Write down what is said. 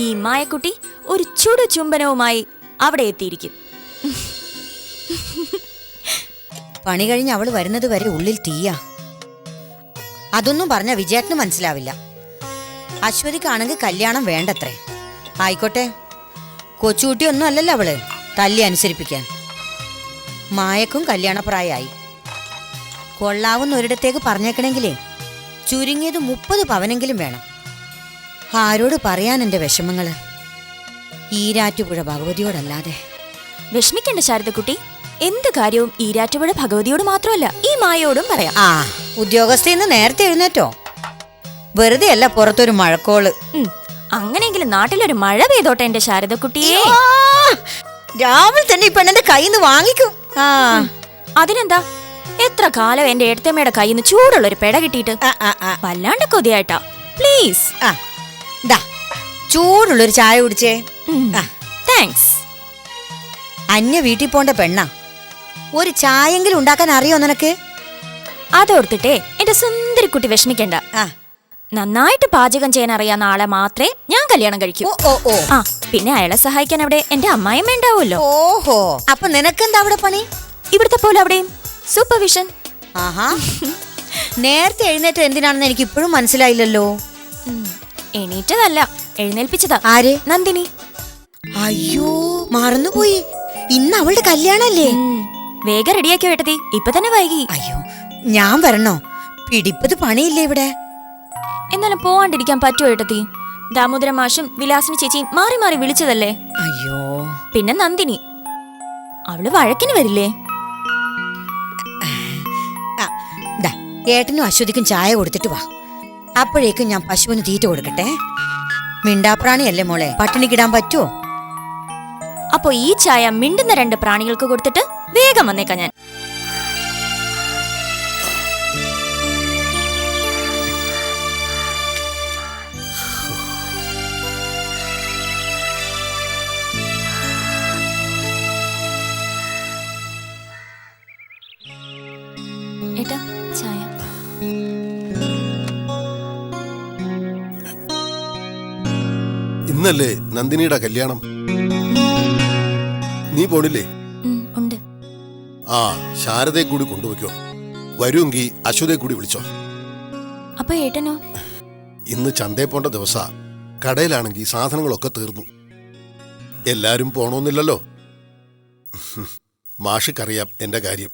ഈ മായക്കുട്ടി ഒരു ചുടു ചുംബനവുമായി അവിടെ എത്തിയിരിക്കും. പണി കഴിഞ്ഞ് അവള് വരുന്നത് വരെ ഉള്ളിൽ തീയാ. അതൊന്നും പറഞ്ഞ വിജയേട്ടന് മനസ്സിലാവില്ല. അശ്വതിക്കാണെങ്കിൽ കല്യാണം വേണ്ടത്രേ. ആയിക്കോട്ടെ, കൊച്ചുകുട്ടിയൊന്നും അല്ലല്ലോ അവള് തല്ലി അനുസരിപ്പിക്കാൻ. മായക്കും കല്യാണപ്രായമായി. കൊള്ളാവുന്ന ഒരിടത്തേക്ക് പറഞ്ഞേക്കണെങ്കിലേ ചുരുങ്ങിയത് 30 പവനെങ്കിലും വേണം. ആരോട് പറയാൻ എന്റെ വിഷമങ്ങള്? ഈരാറ്റുപുഴ ഭഗവതിയോടല്ലാതെ. വിഷമിക്കണ്ട ശാരദക്കുട്ടി, എന്ത് കാര്യവും ഈരാറ്റുപുഴ ഭഗവതിയോട് മാത്രമല്ല, ഈ മായയോടും പറയാം. ആ, ഉദ്യോഗസ്ഥന്ന് നേരത്തെ എഴുന്നേറ്റോ? വെറുതെ അല്ല പുറത്തൊരു മഴക്കോള്. അങ്ങനെയെങ്കിലും നാട്ടിലൊരു മഴ പെയ്തോട്ടെ എന്റെ ശാരദക്കുട്ടിയെ. രാവിലെ തന്നെ ഈ പെണ്ണിന്റെ കയ്യിന്ന് വാങ്ങിക്കും. അതിനെന്താ, എത്ര കാലം എന്റെ ഏട്ടത്തമ്മയുടെ കയ്യിന്ന് ചൂടുള്ളൊരു പെട കിട്ടിയിട്ട്. വല്ലാണ്ട് കൊതിയായിട്ടാ. പ്ലീസ് ചൂടുള്ളൊരു ചായ കുടിച്ചേ. താങ്ക്സ്. അന്യ വീട്ടിൽ പോണ്ട പെണ്ണ, ഒരു ചായെങ്കിലും ഉണ്ടാക്കാൻ അറിയോ നിനക്ക്? അതോർത്തിട്ടേ എന്റെ സുന്ദരിക്കുട്ടി വിഷമിക്കണ്ട. നന്നായിട്ട് പാചകം ചെയ്യാൻ അറിയാവുന്ന ആളെ മാത്രമേ ഞാൻ കല്യാണം കഴിക്കൂ. ആ, പിന്നെ അയാളെ സഹായിക്കാൻ അവിടെ എന്റെ അമ്മായിയും വേണ്ടാവുമല്ലോ. ഓഹോ, അപ്പൊ നിനക്കെന്താ അവിടെ പണി? ഇവിടുത്തെ പോലെ അവിടെയും സൂപ്പർവിഷൻ. ആഹാ, നേരത്തെ എഴുന്നേറ്റ് എന്തിനാണെന്ന് എനിക്ക് ഇപ്പോഴും മനസ്സിലായില്ലല്ലോ. എണീറ്റതല്ല, എഴുന്നേൽപ്പിച്ചതാ. ആര്? നന്ദിനി. അയ്യോ, മറന്നുപോയി. ഇന്ന് അവളുടെ കല്യാണല്ലേ? വേഗം റെഡിയാക്കി വേട്ടത്തി, ഇപ്പൊ തന്നെ വൈകി. അയ്യോ, ഞാൻ വരണോ? പിടിപ്പത് പണിയില്ലേ ഇവിടെ? എന്നാലും പോവാണ്ടിരിക്കാൻ പറ്റുമോ ഏട്ടത്തി? ദാമോദര മാഷും വിലാസിനി ചേച്ചിയും മാറി മാറി വിളിച്ചതല്ലേ. അയ്യോ, പിന്നെ നന്ദിനി, അവള് വഴക്കിന് വരില്ലേ? ഏട്ടനും അശ്വതിക്കും ചായ കൊടുത്തിട്ട് വാ. അപ്പോഴേക്കും ഞാൻ പശുവിന് തീറ്റ കൊടുക്കട്ടെ. മിണ്ടാപ്രാണിയല്ലേ മോളെ, പട്ടിണിക്കിടാൻ പറ്റുമോ? അപ്പൊ ഈ ചായ മിണ്ടുന്ന 2 പ്രാണികൾക്ക് കൊടുത്തിട്ട് വേഗം വന്നേക്കാം ഞാൻ. ഏട്ടാ, ചായ. ഇന്നല്ലേ നന്ദിനിയുടെ കല്യാണം? നീ പോണില്ലേ? ഉണ്ട്. ആ, ശാരദയെ കൂടി കൊണ്ടുപോയിക്കോ. വരുമെങ്കിൽ അശ്വതയെ കൂടി വിളിച്ചോ. അപ്പൊ ഏട്ടനോ? ഇന്ന് ചന്തയിൽ പോണ്ട ദിവസാ. കടയിലാണെങ്കിൽ സാധനങ്ങളൊക്കെ തീർന്നു. എല്ലാരും പോണോന്നില്ലല്ലോ. മാഷിക്കറിയാം എന്റെ കാര്യം.